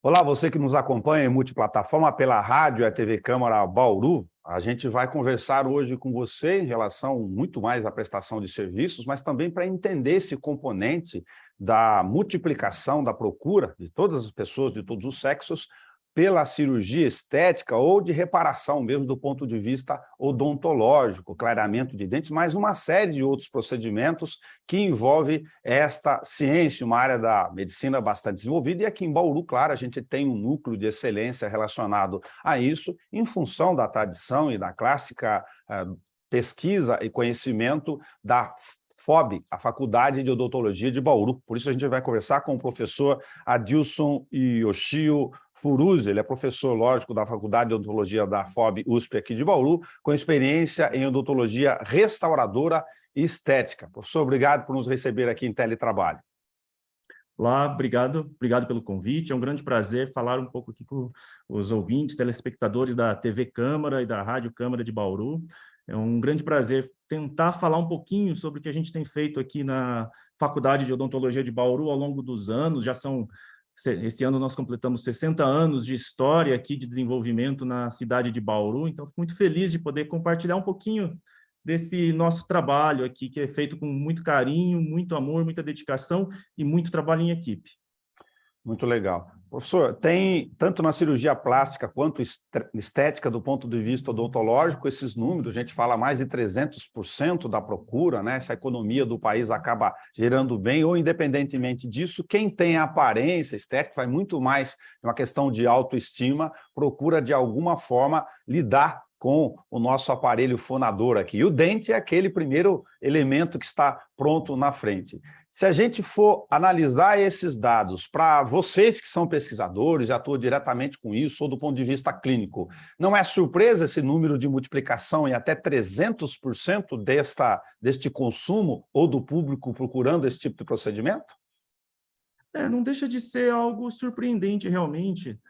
Olá, você que nos acompanha em multiplataforma pela rádio e a TV Câmara Bauru. A gente vai conversar hoje com você em relação muito mais à prestação de serviços, mas também para entender esse componente da multiplicação da procura de todas as pessoas, de todos os sexos, pela cirurgia estética ou de reparação mesmo do ponto de vista odontológico, clareamento de dentes, mas uma série de outros procedimentos que envolve esta ciência, uma área da medicina bastante desenvolvida, e aqui em Bauru, claro, a gente tem um núcleo de excelência relacionado a isso, em função da tradição e da clássica pesquisa e conhecimento da FOB, a Faculdade de Odontologia de Bauru. Por isso a gente vai conversar com o professor Adilson Yoshio Furuzzi. Ele é professor, lógico, da Faculdade de Odontologia da FOB USP aqui de Bauru, com experiência em odontologia restauradora e estética. Professor, obrigado por nos receber aqui em Teletrabalho. Olá, obrigado pelo convite. É um grande prazer falar um pouco aqui com os ouvintes, telespectadores da TV Câmara e da Rádio Câmara de Bauru. É um grande prazer tentar falar um pouquinho sobre o que a gente tem feito aqui na Faculdade de Odontologia de Bauru ao longo dos anos. Este ano nós completamos 60 anos de história aqui de desenvolvimento na cidade de Bauru, então fico muito feliz de poder compartilhar um pouquinho desse nosso trabalho aqui, que é feito com muito carinho, muito amor, muita dedicação e muito trabalho em equipe. Muito legal. Professor, tem, tanto na cirurgia plástica quanto estética, do ponto de vista odontológico, esses números, a gente fala mais de 300% da procura, né? Se a economia do país acaba gerando bem, ou independentemente disso, quem tem a aparência estética, vai muito mais uma questão de autoestima, procura de alguma forma lidar com o nosso aparelho fonador aqui. E o dente é aquele primeiro elemento que está pronto na frente. Se a gente for analisar esses dados para vocês que são pesquisadores e atuam diretamente com isso, ou do ponto de vista clínico, não é surpresa esse número de multiplicação em até 300% deste consumo ou do público procurando esse tipo de procedimento? Não deixa de ser algo surpreendente realmente,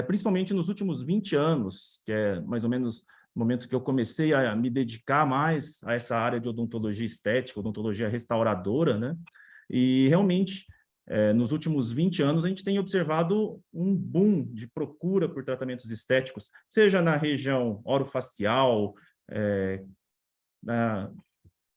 principalmente nos últimos 20 anos, que é mais ou menos o momento que eu comecei a me dedicar mais a essa área de odontologia estética, odontologia restauradora, né? E realmente, nos últimos 20 anos, a gente tem observado um boom de procura por tratamentos estéticos, seja na região orofacial,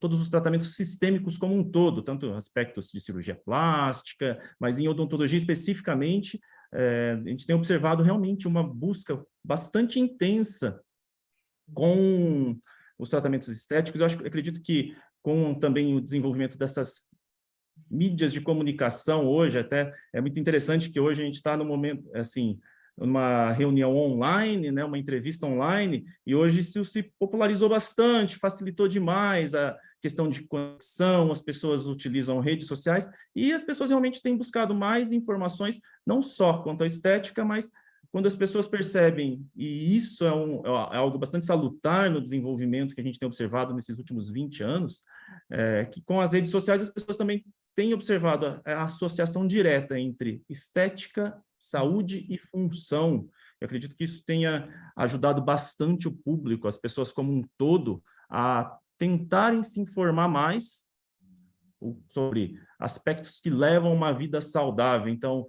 todos os tratamentos sistêmicos como um todo, tanto aspectos de cirurgia plástica, mas em odontologia especificamente, a gente tem observado realmente uma busca bastante intensa com os tratamentos estéticos. Eu acredito que com também o desenvolvimento dessas mídias de comunicação hoje, até é muito interessante que hoje a gente está no momento, assim, uma reunião online, né, uma entrevista online, e hoje isso se popularizou bastante, facilitou demais a questão de conexão, as pessoas utilizam redes sociais, e as pessoas realmente têm buscado mais informações, não só quanto à estética, mas quando as pessoas percebem, e isso é algo bastante salutar no desenvolvimento que a gente tem observado nesses últimos 20 anos, que com as redes sociais as pessoas também têm observado a associação direta entre estética, saúde e função. Eu acredito que isso tenha ajudado bastante o público, as pessoas como um todo, a tentarem se informar mais sobre aspectos que levam a uma vida saudável. Então,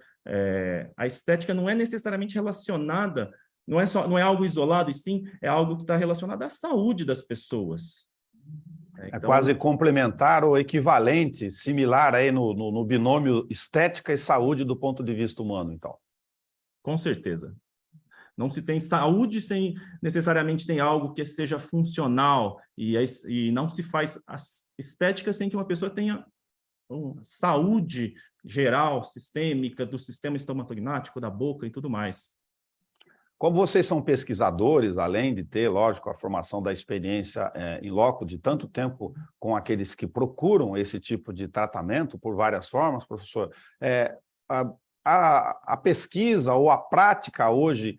a estética não é necessariamente relacionada, não é algo isolado, e sim é algo que está relacionado à saúde das pessoas. É quase complementar ou equivalente, similar aí no binômio estética e saúde do ponto de vista humano, então. Com certeza. Não se tem saúde sem necessariamente ter algo que seja funcional, e não se faz estética sem que uma pessoa tenha saúde geral, sistêmica, do sistema estomatognático, da boca e tudo mais. Como vocês são pesquisadores, além de ter, lógico, a formação da experiência em loco de tanto tempo com aqueles que procuram esse tipo de tratamento por várias formas, professor, a pesquisa ou a prática hoje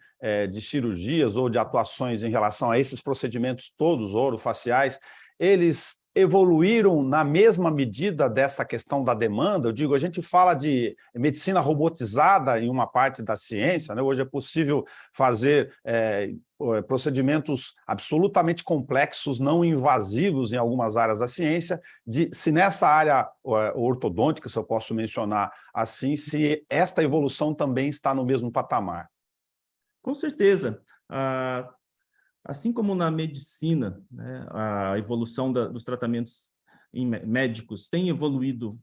de cirurgias ou de atuações em relação a esses procedimentos todos orofaciais, eles evoluíram na mesma medida dessa questão da demanda? Eu digo, a gente fala de medicina robotizada em uma parte da ciência, né? Hoje é possível fazer procedimentos absolutamente complexos, não invasivos em algumas áreas da ciência. Se nessa área ortodôntica, se eu posso mencionar assim, se esta evolução também está no mesmo patamar. Com certeza. Assim como na medicina, né, a evolução dos tratamentos médicos tem evoluído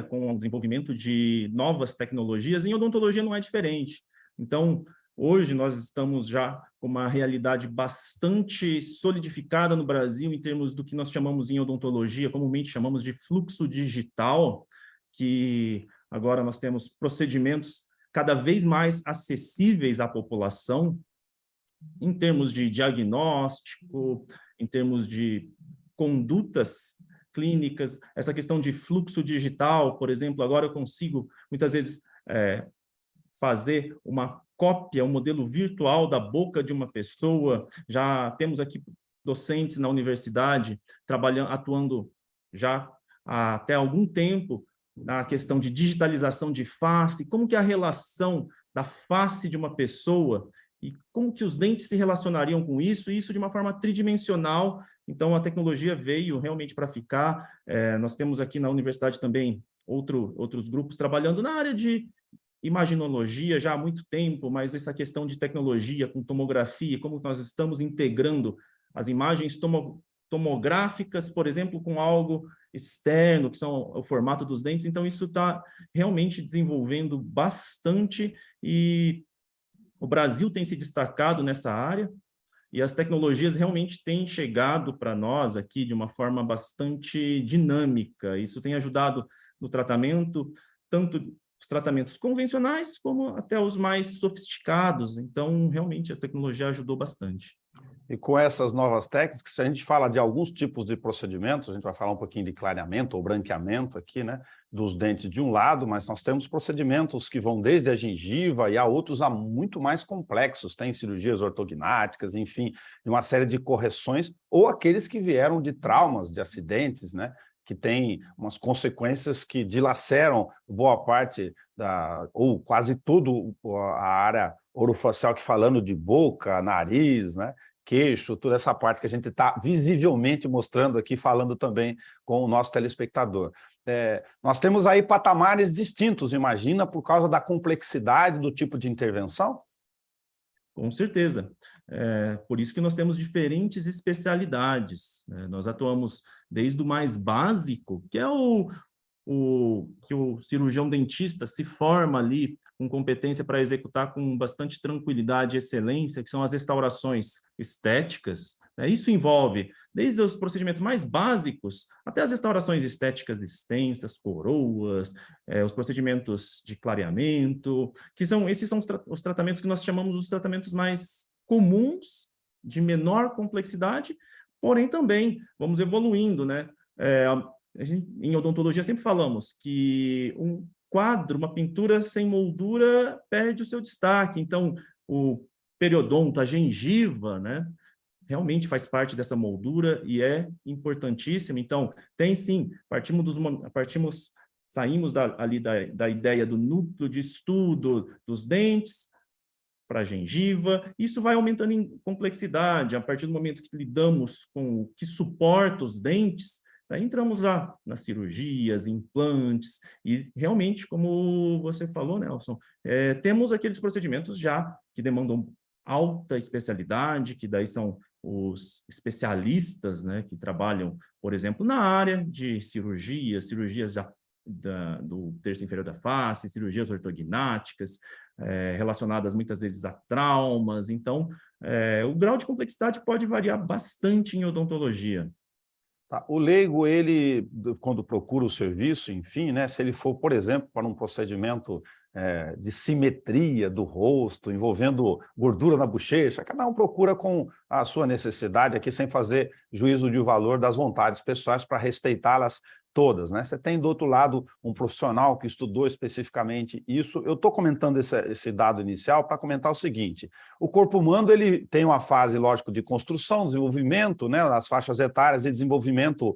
com o desenvolvimento de novas tecnologias, em odontologia não é diferente. Então, hoje nós estamos já com uma realidade bastante solidificada no Brasil em termos do que nós chamamos em odontologia, comumente chamamos de fluxo digital, que agora nós temos procedimentos cada vez mais acessíveis à população, em termos de diagnóstico, em termos de condutas clínicas, essa questão de fluxo digital, por exemplo, agora eu consigo, muitas vezes, fazer uma cópia, um modelo virtual da boca de uma pessoa. Já temos aqui docentes na universidade atuando já há até algum tempo na questão de digitalização de face, como que é a relação da face de uma pessoa e como que os dentes se relacionariam com isso, e isso de uma forma tridimensional. Então, a tecnologia veio realmente para ficar. Nós temos aqui na universidade também outros grupos trabalhando na área de imaginologia já há muito tempo, mas essa questão de tecnologia com tomografia, como nós estamos integrando as imagens tomográficas, por exemplo, com algo externo, que são o formato dos dentes. Então, isso está realmente desenvolvendo bastante e o Brasil tem se destacado nessa área e as tecnologias realmente têm chegado para nós aqui de uma forma bastante dinâmica. Isso tem ajudado no tratamento, tanto os tratamentos convencionais como até os mais sofisticados. Então, realmente, a tecnologia ajudou bastante. E com essas novas técnicas, se a gente fala de alguns tipos de procedimentos, a gente vai falar um pouquinho de clareamento ou branqueamento aqui, né, dos dentes de um lado, mas nós temos procedimentos que vão desde a gengiva e há outros muito mais complexos, tem cirurgias ortognáticas, enfim, uma série de correções, ou aqueles que vieram de traumas, de acidentes, né, que tem umas consequências que dilaceram boa parte ou quase tudo a área orofacial, que falando de boca, nariz, né, queixo, toda essa parte que a gente está visivelmente mostrando aqui, falando também com o nosso telespectador. Nós temos aí patamares distintos, imagina, por causa da complexidade do tipo de intervenção? Com certeza. Por isso que nós temos diferentes especialidades, né? Nós atuamos desde o mais básico, que é que o cirurgião dentista se forma ali com competência para executar com bastante tranquilidade e excelência, que são as restaurações estéticas, né? Isso envolve desde os procedimentos mais básicos até as restaurações estéticas extensas, coroas, os procedimentos de clareamento, esses são os tratamentos que nós chamamos os tratamentos mais comuns, de menor complexidade, porém também vamos evoluindo, né? Em odontologia sempre falamos que um quadro, uma pintura sem moldura perde o seu destaque. Então, o periodonto, a gengiva, né, realmente faz parte dessa moldura e é importantíssima. Então, tem sim, saímos da ideia do núcleo de estudo dos dentes para a gengiva. Isso vai aumentando em complexidade a partir do momento que lidamos com o que suporta os dentes. Aí entramos lá nas cirurgias, implantes, e realmente, como você falou, Nelson, temos aqueles procedimentos já que demandam alta especialidade, que daí são os especialistas, né, que trabalham, por exemplo, na área de cirurgias do terço inferior da face, cirurgias ortognáticas, relacionadas muitas vezes a traumas. Então, o grau de complexidade pode variar bastante em odontologia. Tá. O leigo, ele, quando procura o serviço, enfim, né, se ele for, por exemplo, para um procedimento de simetria do rosto, envolvendo gordura na bochecha, cada um procura com a sua necessidade aqui, sem fazer juízo de valor das vontades pessoais, para respeitá-las todas, né? Você tem do outro lado um profissional que estudou especificamente isso. Eu estou comentando esse dado inicial para comentar o seguinte: o corpo humano ele tem uma fase, lógico, de construção, desenvolvimento, né, nas faixas etárias e desenvolvimento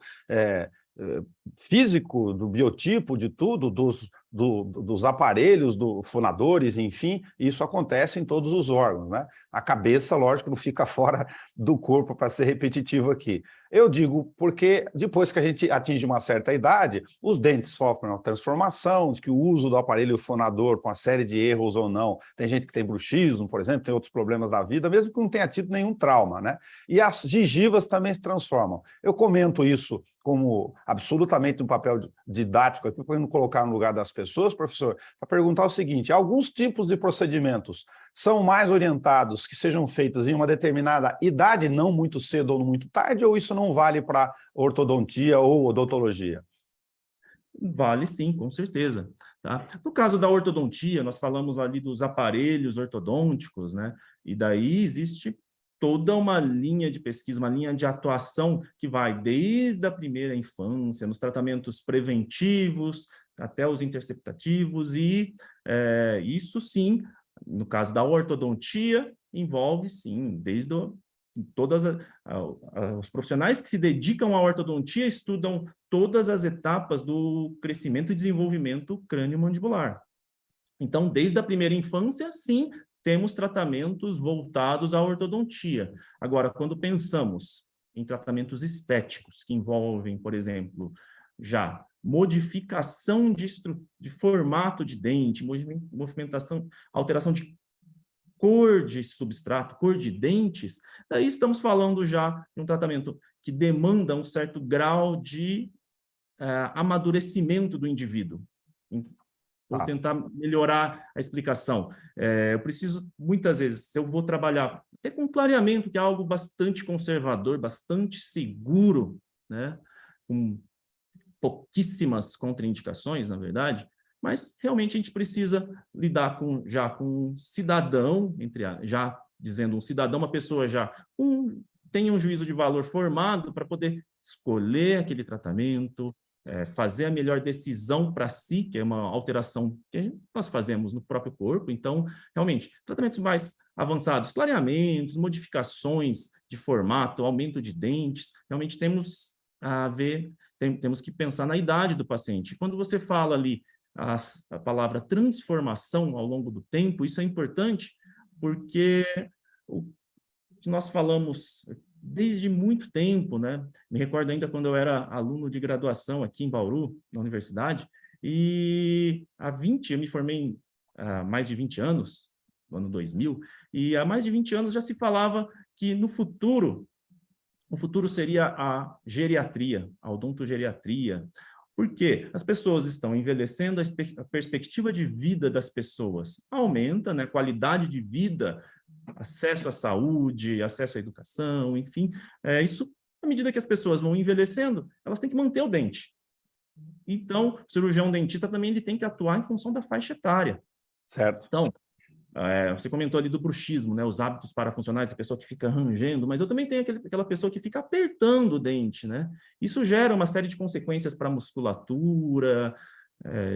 físico, do biotipo, de tudo, dos aparelhos, dos fonadores, enfim, isso acontece em todos os órgãos, né? A cabeça, lógico, não fica fora do corpo, para ser repetitivo aqui. Eu digo porque depois que a gente atinge uma certa idade, os dentes sofrem uma transformação, que o uso do aparelho fonador, com uma série de erros ou não, tem gente que tem bruxismo, por exemplo, tem outros problemas da vida, mesmo que não tenha tido nenhum trauma, né? E as gengivas também se transformam. Eu comento isso como absolutamente um papel didático aqui, para não colocar no lugar das pessoas, professor, para perguntar o seguinte: alguns tipos de procedimentos são mais orientados que sejam feitos em uma determinada idade, não muito cedo ou muito tarde, ou isso não vale para ortodontia ou odontologia? Vale sim, com certeza. Tá? No caso da ortodontia, nós falamos ali dos aparelhos ortodônticos, né? E daí existe toda uma linha de pesquisa, uma linha de atuação que vai desde a primeira infância, nos tratamentos preventivos, até os interceptativos, e isso sim, no caso da ortodontia, envolve sim, desde todas os profissionais que se dedicam à ortodontia estudam todas as etapas do crescimento e desenvolvimento crânio-mandibular. Então, desde a primeira infância, sim, temos tratamentos voltados à ortodontia. Agora, quando pensamos em tratamentos estéticos, que envolvem, por exemplo, já modificação de formato de dente, movimentação, alteração de cor de substrato, cor de dentes, daí estamos falando já de um tratamento que demanda um certo grau de amadurecimento do indivíduo. Vou tentar melhorar a explicação. Eu preciso, muitas vezes, se eu vou trabalhar até com clareamento, que é algo bastante conservador, bastante seguro, né? Com pouquíssimas contraindicações, na verdade, mas realmente a gente precisa lidar já com um cidadão, já dizendo um cidadão, uma pessoa já tem um juízo de valor formado para poder escolher aquele tratamento, fazer a melhor decisão para si, que é uma alteração que nós fazemos no próprio corpo. Então, realmente, tratamentos mais avançados, clareamentos, modificações de formato, aumento de dentes, realmente temos que pensar na idade do paciente. Quando você fala ali a palavra transformação ao longo do tempo, isso é importante porque nós falamos desde muito tempo, né? Me recordo ainda quando eu era aluno de graduação aqui em Bauru, na universidade, e eu me formei há mais de 20 anos, no ano 2000, e há mais de 20 anos já se falava que o futuro seria a geriatria, a odontogeriatria. Por quê? As pessoas estão envelhecendo, a perspectiva de vida das pessoas aumenta, né? Qualidade de vida, acesso à saúde, acesso à educação, enfim. Isso, à medida que as pessoas vão envelhecendo, elas têm que manter o dente. Então, o cirurgião dentista também ele tem que atuar em função da faixa etária. Certo. Então, você comentou ali do bruxismo, né? Os hábitos parafuncionais, a pessoa que fica rangendo, mas eu também tenho aquela pessoa que fica apertando o dente, né? Isso gera uma série de consequências para a musculatura,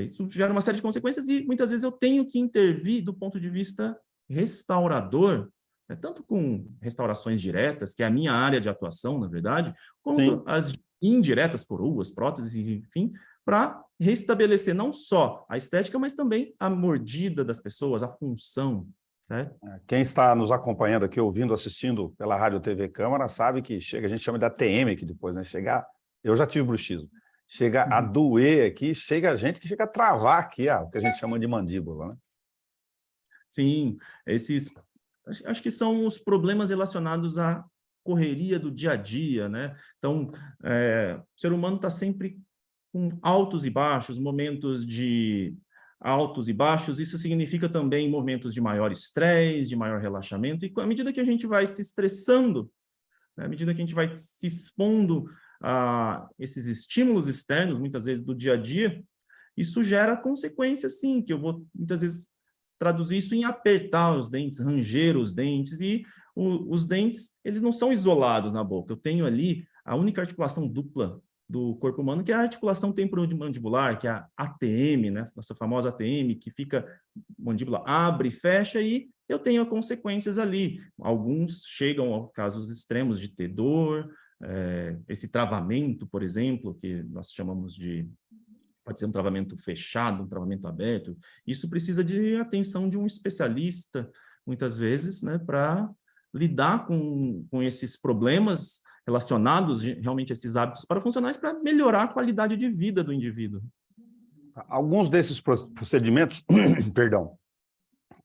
isso gera uma série de consequências e muitas vezes eu tenho que intervir do ponto de vista restaurador, né? Tanto com restaurações diretas, que é a minha área de atuação, na verdade, quanto as indiretas, coroas, próteses, enfim, para restabelecer não só a estética, mas também a mordida das pessoas, a função. Certo? Quem está nos acompanhando aqui, ouvindo, assistindo pela Rádio TV Câmara, sabe que chega, a gente chama de ATM aqui depois, né? Eu já tive bruxismo. Chega a doer aqui, chega a gente que chega a travar aqui, o que a gente chama de mandíbula, né? Sim, acho que são os problemas relacionados à correria do dia a dia, né? Então, o ser humano está sempre com altos e baixos, momentos de altos e baixos, isso significa também momentos de maior estresse, de maior relaxamento, e à medida que a gente vai se estressando, né, à medida que a gente vai se expondo a esses estímulos externos, muitas vezes do dia a dia, isso gera consequências, sim, que eu vou, muitas vezes, traduzir isso em apertar os dentes, ranger os dentes, e os dentes, eles não são isolados na boca, eu tenho ali a única articulação dupla do corpo humano, que é a articulação temporomandibular, que é a ATM, né? Nossa famosa ATM, que fica, mandíbula abre e fecha, e eu tenho consequências ali. Alguns chegam a casos extremos de ter dor, esse travamento, por exemplo, que nós chamamos de, pode ser um travamento fechado, um travamento aberto. Isso precisa de atenção de um especialista, muitas vezes, né, para lidar com esses problemas relacionados realmente a esses hábitos parafuncionais para melhorar a qualidade de vida do indivíduo. Alguns desses procedimentos, perdão,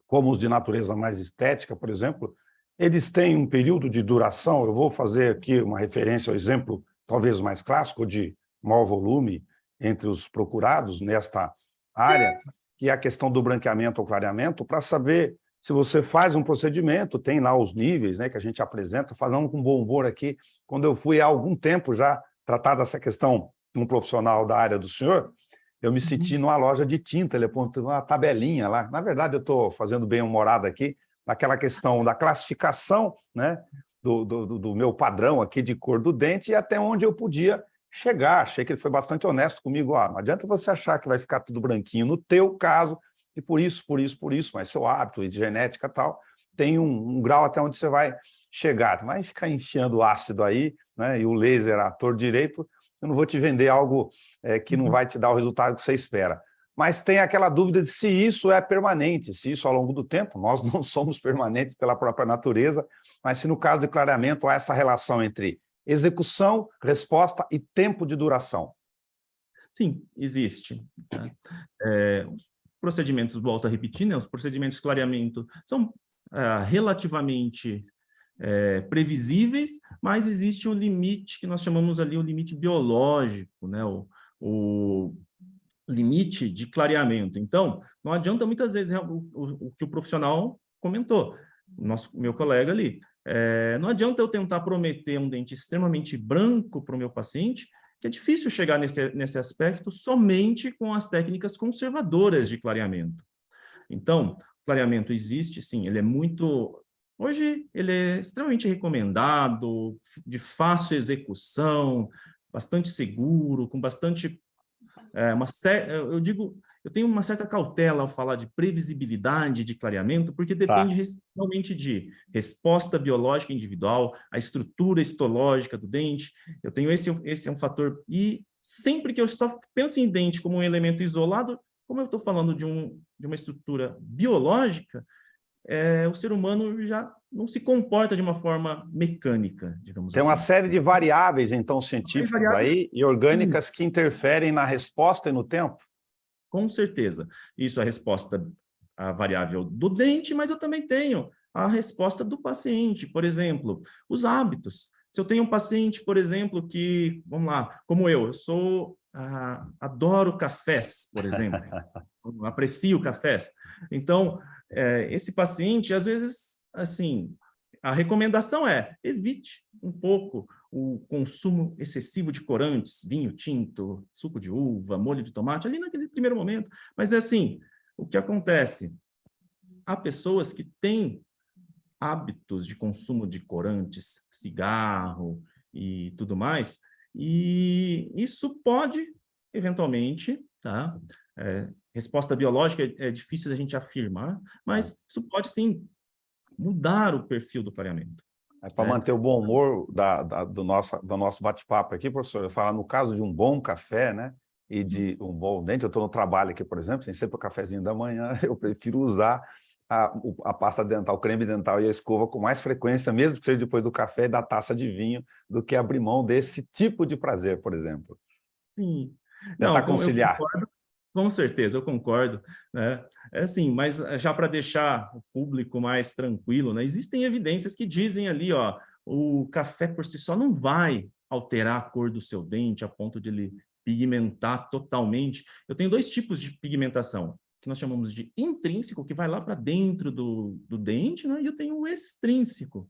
como os de natureza mais estética, por exemplo, eles têm um período de duração. Eu vou fazer aqui uma referência ao exemplo, talvez mais clássico, de maior volume entre os procurados nesta área, que é a questão do branqueamento ou clareamento, para saber se você faz um procedimento, tem lá os níveis, né, que a gente apresenta, falando com bom humor aqui, quando eu fui há algum tempo já tratar dessa questão com um profissional da área do senhor, eu me senti numa loja de tinta, ele apontou uma tabelinha lá. Na verdade, eu estou fazendo bem-humorado aqui, naquela questão da classificação, né, do meu padrão aqui de cor do dente e até onde eu podia chegar. Achei que ele foi bastante honesto comigo. Não adianta você achar que vai ficar tudo branquinho no teu caso, e por isso, mas seu hábito e genética e tal, tem um grau até onde você vai chegar. Vai ficar enfiando ácido aí, né, e o laser ator direito, eu não vou te vender algo que não vai te dar o resultado que você espera. Mas tem aquela dúvida de se isso é permanente, se isso ao longo do tempo, nós não somos permanentes pela própria natureza, mas se no caso de clareamento há essa relação entre execução, resposta e tempo de duração. Sim, existe. Tá? Os procedimentos, volto a repetir, né? Os procedimentos de clareamento são relativamente previsíveis, mas existe um limite que nós chamamos ali o limite biológico, né? O limite de clareamento. Então, não adianta muitas vezes o que o profissional comentou, meu colega ali, não adianta eu tentar prometer um dente extremamente branco para o meu paciente, que é difícil chegar nesse aspecto somente com as técnicas conservadoras de clareamento. Então, clareamento existe, sim, ele é muito... Hoje, ele é extremamente recomendado, de fácil execução, bastante seguro, com bastante... eu tenho uma certa cautela ao falar de previsibilidade de clareamento, porque depende realmente de resposta biológica individual, a estrutura histológica do dente. Eu tenho esse é um fator. E sempre que eu só penso em dente como um elemento isolado, como eu estou falando de uma estrutura biológica, o ser humano já não se comporta de uma forma mecânica, digamos Tem assim. uma série de variáveis, então, científicas aí e orgânicas que interferem na resposta e no tempo? Com certeza. Isso é a resposta, a variável do dente, mas eu também tenho a resposta do paciente. Por exemplo, os hábitos. Se eu tenho um paciente, por exemplo, que, vamos lá, como eu adoro cafés, por exemplo, aprecio cafés. Então, esse paciente, às vezes, assim, a recomendação é evite um pouco o consumo excessivo de corantes, vinho tinto, suco de uva, molho de tomate, ali naquele primeiro momento. Mas é assim, o que acontece? Há pessoas que têm hábitos de consumo de corantes, cigarro e tudo mais, e isso pode, eventualmente, tá? Resposta biológica é difícil da gente afirmar, mas isso pode, sim, mudar o perfil do clareamento. Para manter o bom humor do nosso bate-papo aqui, professor, eu falar no caso de um bom café, né, e de um bom dente, eu estou no trabalho aqui, por exemplo, tem sempre o cafezinho da manhã, eu prefiro usar a pasta dental, o creme dental e a escova com mais frequência, mesmo que seja depois do café e da taça de vinho, do que abrir mão desse tipo de prazer, por exemplo. Sim. Tentar Não, conciliar. eu concordo, com certeza, eu concordo, né? É assim, mas já para deixar o público mais tranquilo, né? Existem evidências que dizem ali, ó, o café por si só não vai alterar a cor do seu dente a ponto de ele pigmentar totalmente. Eu tenho dois tipos de pigmentação, que nós chamamos de intrínseco, que vai lá para dentro do dente, né? E eu tenho o extrínseco.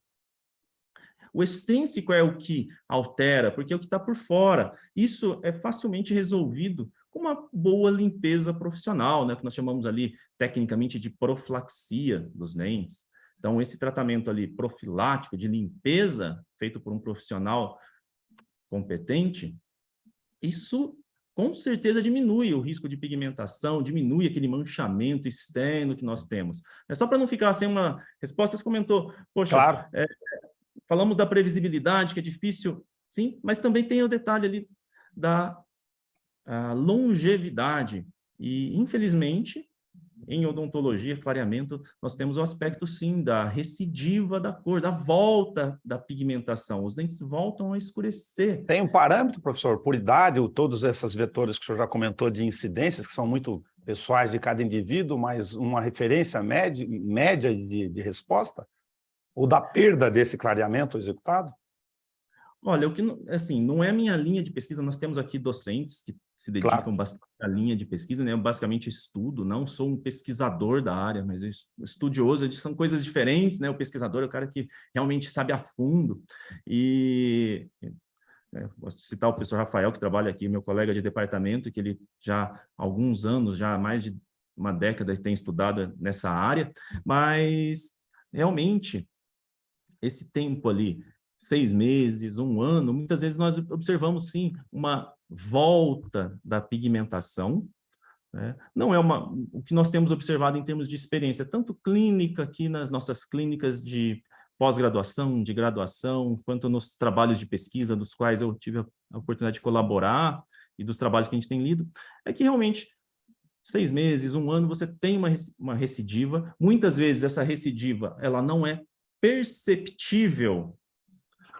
O extrínseco é o que altera, porque é o que está por fora. Isso é facilmente resolvido com uma boa limpeza profissional, né, que nós chamamos ali, tecnicamente, de profilaxia dos dentes. Então, esse tratamento ali profilático de limpeza, feito por um profissional competente, isso com certeza diminui o risco de pigmentação, diminui aquele manchamento externo que nós temos. É só para não ficar sem uma resposta, você comentou, poxa, Claro. falamos da previsibilidade, que é difícil, sim, mas também tem o detalhe ali da longevidade. E, infelizmente, em odontologia, clareamento, nós temos o aspecto, sim, da recidiva da cor, da volta da pigmentação. Os dentes voltam a escurecer. Tem um parâmetro, professor, por idade, ou todos esses vetores que o senhor já comentou de incidências, que são muito pessoais de cada indivíduo, mas uma referência média de resposta? Ou da perda desse clareamento executado? Olha, o que, assim, não é a minha linha de pesquisa, nós temos aqui docentes que se dedicam Claro. bastante à linha de pesquisa, né? Eu basicamente estudo, não sou um pesquisador da área, mas estudioso, são coisas diferentes, né? O pesquisador é o cara que realmente sabe a fundo. E posso citar o professor Rafael, que trabalha aqui, meu colega de departamento, que ele já há alguns anos, já há mais de uma década, tem estudado nessa área, mas realmente esse tempo ali, 6 meses, 1 ano, muitas vezes nós observamos, sim, uma volta da pigmentação, né? Não é o que nós temos observado em termos de experiência, tanto clínica aqui nas nossas clínicas de pós-graduação, de graduação, quanto nos trabalhos de pesquisa, dos quais eu tive a oportunidade de colaborar, e dos trabalhos que a gente tem lido, é que realmente 6 meses, 1 ano, você tem uma recidiva. Muitas vezes essa recidiva ela não é perceptível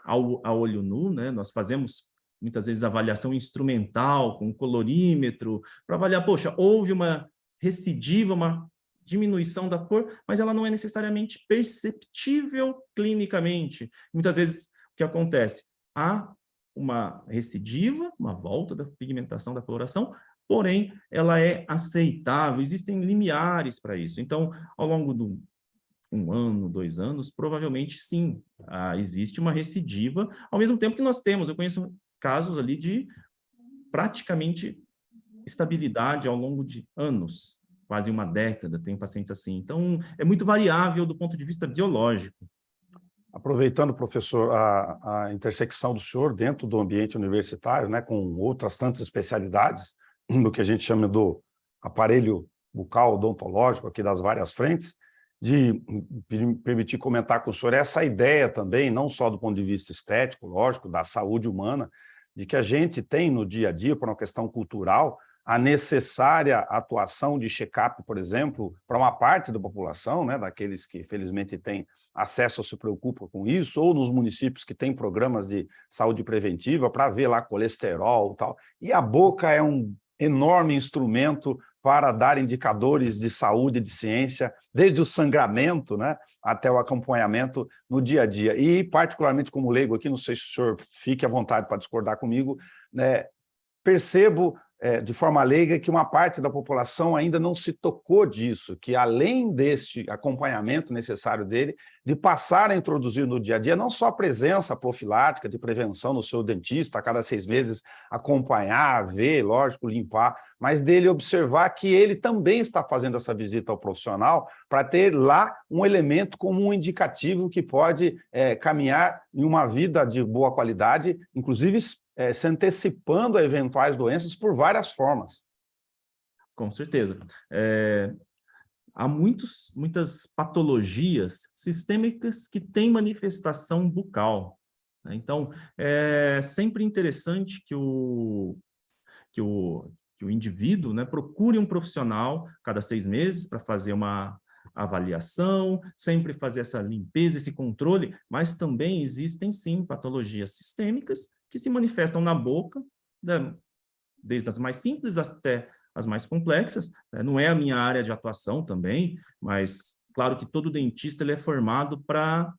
a olho nu, né? Nós fazemos muitas vezes avaliação instrumental com colorímetro para avaliar, poxa, houve uma recidiva, uma diminuição da cor, mas ela não é necessariamente perceptível clinicamente. Muitas vezes o que acontece? Há uma recidiva, uma volta da pigmentação da coloração, porém ela é aceitável, existem limiares para isso. Então, ao longo do 1 ano, 2 anos, provavelmente sim, existe uma recidiva, ao mesmo tempo que nós temos, eu conheço casos ali de praticamente estabilidade ao longo de anos, quase uma década, tem pacientes assim. Então, é muito variável do ponto de vista biológico. Aproveitando, professor, a intersecção do senhor dentro do ambiente universitário, né, com outras tantas especialidades, do que a gente chama do aparelho bucal odontológico aqui das várias frentes, de me permitir comentar com o senhor essa ideia também, não só do ponto de vista estético, lógico, da saúde humana, de que a gente tem no dia a dia, por uma questão cultural, a necessária atuação de check-up, por exemplo, para uma parte da população, né, daqueles que felizmente têm acesso ou se preocupam com isso, ou nos municípios que têm programas de saúde preventiva para ver lá colesterol e tal. E a boca é um enorme instrumento para dar indicadores de saúde e de ciência, desde o sangramento, né, até o acompanhamento no dia a dia. E, particularmente como leigo aqui, não sei se o senhor fique à vontade para discordar comigo, né, percebo de forma leiga que uma parte da população ainda não se tocou disso, que além deste acompanhamento necessário dele, de passar a introduzir no dia a dia não só a presença profilática de prevenção no seu dentista, a cada 6 meses acompanhar, ver, lógico, limpar, mas dele observar que ele também está fazendo essa visita ao profissional para ter lá um elemento como um indicativo que pode caminhar em uma vida de boa qualidade, inclusive se antecipando a eventuais doenças por várias formas. Com certeza. Há muitas patologias sistêmicas que têm manifestação bucal, né? Então, é sempre interessante que o indivíduo, né, procure um profissional cada 6 meses para fazer uma avaliação, sempre fazer essa limpeza, esse controle, mas também existem, sim, patologias sistêmicas que se manifestam na boca, né, desde as mais simples até as mais complexas, né? Não é a minha área de atuação também, mas claro que todo dentista ele é formado para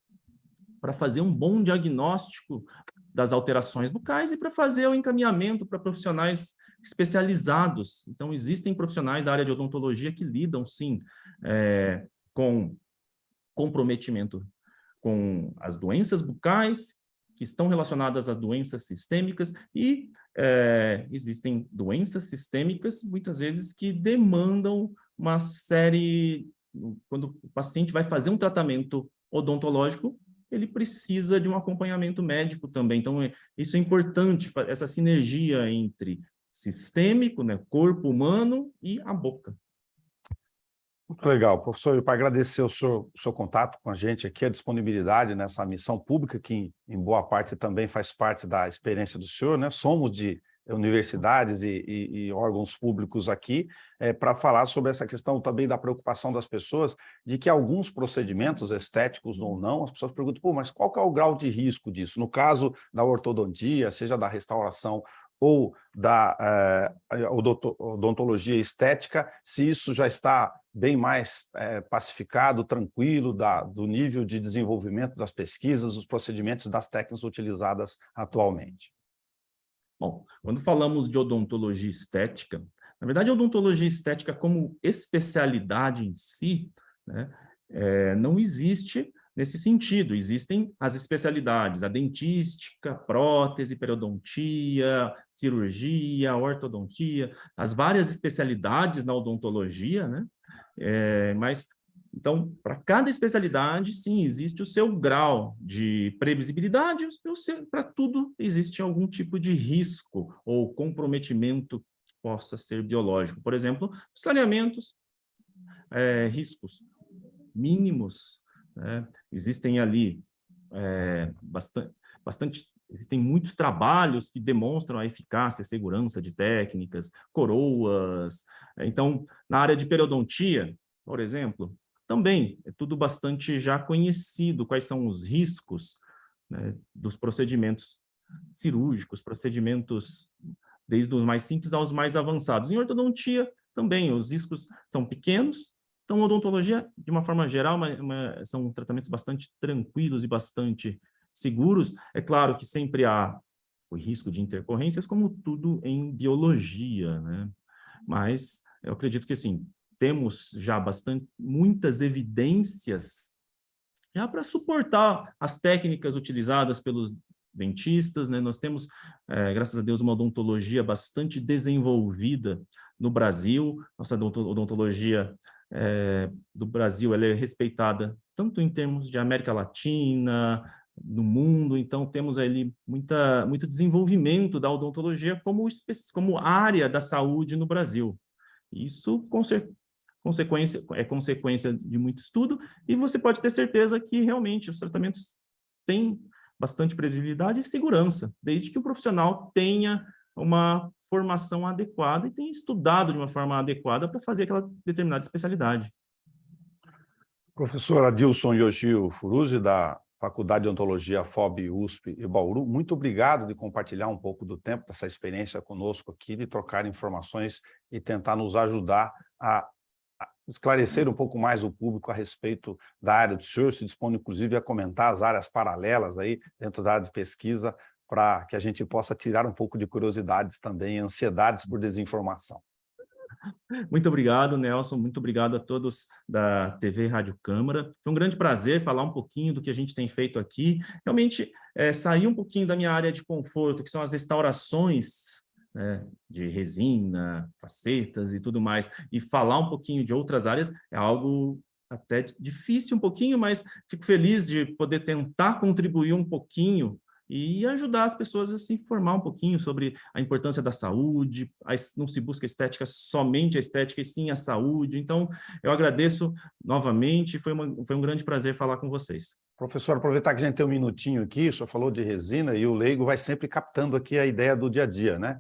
fazer um bom diagnóstico das alterações bucais e para fazer o encaminhamento para profissionais especializados. Então, existem profissionais da área de odontologia que lidam, sim, com comprometimento com as doenças bucais, que estão relacionadas a doenças sistêmicas, e existem doenças sistêmicas, muitas vezes, que demandam uma série... Quando o paciente vai fazer um tratamento odontológico, ele precisa de um acompanhamento médico também. Então, isso é importante, essa sinergia entre sistêmico, né, corpo humano e a boca. Muito legal, professor. E para agradecer o seu contato com a gente aqui, a disponibilidade nessa missão pública, que em boa parte também faz parte da experiência do senhor, né? Somos de universidades e órgãos públicos aqui, para falar sobre essa questão também da preocupação das pessoas, de que alguns procedimentos estéticos ou não, as pessoas perguntam, pô, mas qual que é o grau de risco disso? No caso da ortodontia, seja da restauração ou da odontologia estética, se isso já está bem mais pacificado, tranquilo, do nível de desenvolvimento das pesquisas, dos procedimentos, das técnicas utilizadas atualmente. Bom, quando falamos de odontologia estética, na verdade, a odontologia estética como especialidade em si, né, não existe nesse sentido. Existem as especialidades, a dentística, prótese, periodontia, cirurgia, ortodontia, as várias especialidades na odontologia, né? Mas, então, para cada especialidade, sim, existe o seu grau de previsibilidade, para tudo existe algum tipo de risco ou comprometimento que possa ser biológico. Por exemplo, os clareamentos, riscos mínimos, né? Existem ali existem muitos trabalhos que demonstram a eficácia e segurança de técnicas, coroas. Então, na área de periodontia, por exemplo, também é tudo bastante já conhecido, quais são os riscos, né, dos procedimentos cirúrgicos, procedimentos desde os mais simples aos mais avançados. Em ortodontia, também, os riscos são pequenos. Então, odontologia, de uma forma geral, são tratamentos bastante tranquilos e bastante seguros. É claro que sempre há o risco de intercorrências, como tudo em biologia, né? Mas eu acredito que, assim, temos já muitas evidências já para suportar as técnicas utilizadas pelos dentistas, né? Nós temos, graças a Deus, uma odontologia bastante desenvolvida no Brasil. Nossa odontologia do Brasil, ela é respeitada tanto em termos de América Latina, no mundo. Então temos ali muito desenvolvimento da odontologia como área da saúde no Brasil. Isso é consequência de muito estudo, e você pode ter certeza que realmente os tratamentos têm bastante previsibilidade e segurança, desde que o profissional tenha uma formação adequada e tenha estudado de uma forma adequada para fazer aquela determinada especialidade. Professor Adilson Yoshio Furuzzi, da Faculdade de Odontologia FOB, USP e Bauru, muito obrigado de compartilhar um pouco do tempo dessa experiência conosco aqui, de trocar informações e tentar nos ajudar a esclarecer um pouco mais o público a respeito da área do senhor, se dispõe inclusive a comentar as áreas paralelas aí dentro da área de pesquisa, para que a gente possa tirar um pouco de curiosidades também, ansiedades por desinformação. Muito obrigado, Nelson. Muito obrigado a todos da TV Rádio Câmara. Foi um grande prazer falar um pouquinho do que a gente tem feito aqui. Realmente, sair um pouquinho da minha área de conforto, que são as restaurações, né, de resina, facetas e tudo mais, e falar um pouquinho de outras áreas é algo até difícil um pouquinho, mas fico feliz de poder tentar contribuir um pouquinho e ajudar as pessoas a se informar um pouquinho sobre a importância da saúde. Não se busca estética somente a estética, e sim a saúde. Então, eu agradeço novamente, foi um grande prazer falar com vocês. Professor, aproveitar que a gente tem um minutinho aqui, o senhor falou de resina e o leigo vai sempre captando aqui a ideia do dia a dia, né?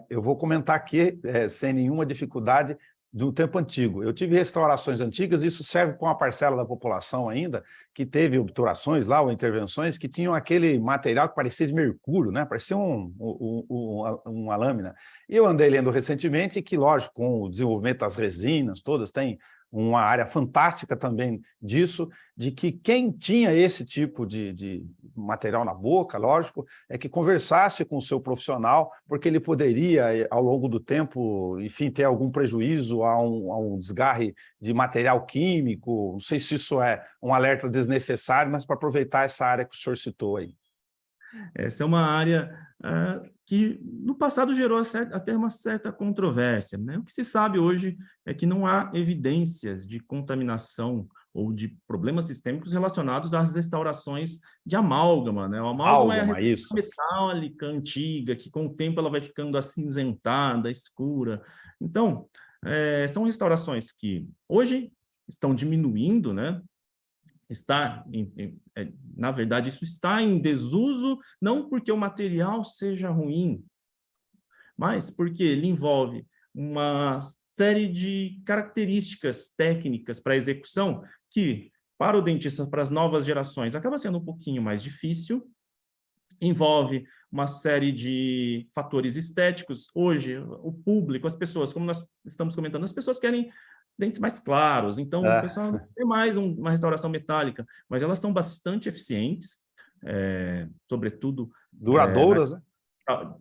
Eu vou comentar aqui, sem nenhuma dificuldade, do tempo antigo. Eu tive restaurações antigas, e isso serve para uma parcela da população ainda, que teve obturações lá, ou intervenções, que tinham aquele material que parecia de mercúrio, né? Parecia uma lâmina. E eu andei lendo recentemente que, lógico, com o desenvolvimento das resinas todas, tem uma área fantástica também disso, de que quem tinha esse tipo de material na boca, lógico, é que conversasse com o seu profissional, porque ele poderia, ao longo do tempo, enfim, ter algum prejuízo a um desgarre de material químico. Não sei se isso é um alerta desnecessário, mas para aproveitar essa área que o senhor citou aí. Essa é uma área que no passado gerou até uma certa controvérsia, né? O que se sabe hoje é que não há evidências de contaminação ou de problemas sistêmicos relacionados às restaurações de amálgama, né? O amálgama é a Amálgama, restauração isso. metálica antiga, que com o tempo ela vai ficando acinzentada, escura. Então, são restaurações que hoje estão diminuindo, né? Na verdade, isso está em desuso, não porque o material seja ruim, mas porque ele envolve uma série de características técnicas para execução que, para o dentista, para as novas gerações, acaba sendo um pouquinho mais difícil, envolve uma série de fatores estéticos. Hoje, o público, as pessoas, como nós estamos comentando, as pessoas querem dentes mais claros, então o pessoal não tem mais uma restauração metálica, mas elas são bastante eficientes, sobretudo Duradouras, né?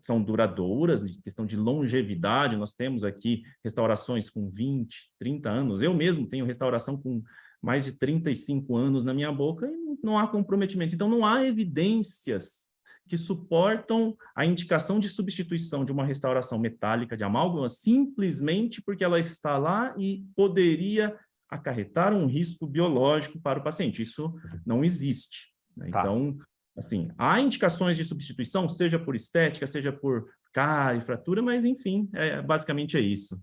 são duradouras, em questão de longevidade. Nós temos aqui restaurações com 20, 30 anos. Eu mesmo tenho restauração com mais de 35 anos na minha boca e não há comprometimento. Então, não há evidências que suportam a indicação de substituição de uma restauração metálica de amálgama simplesmente porque ela está lá e poderia acarretar um risco biológico para o paciente. Isso não existe, né? Então, assim, há indicações de substituição, seja por estética, seja por cárie, fratura, mas, enfim, basicamente é isso.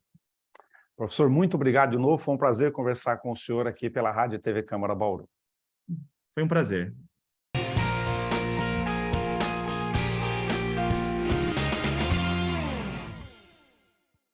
Professor, muito obrigado de novo. Foi um prazer conversar com o senhor aqui pela Rádio e TV Câmara Bauru. Foi um prazer.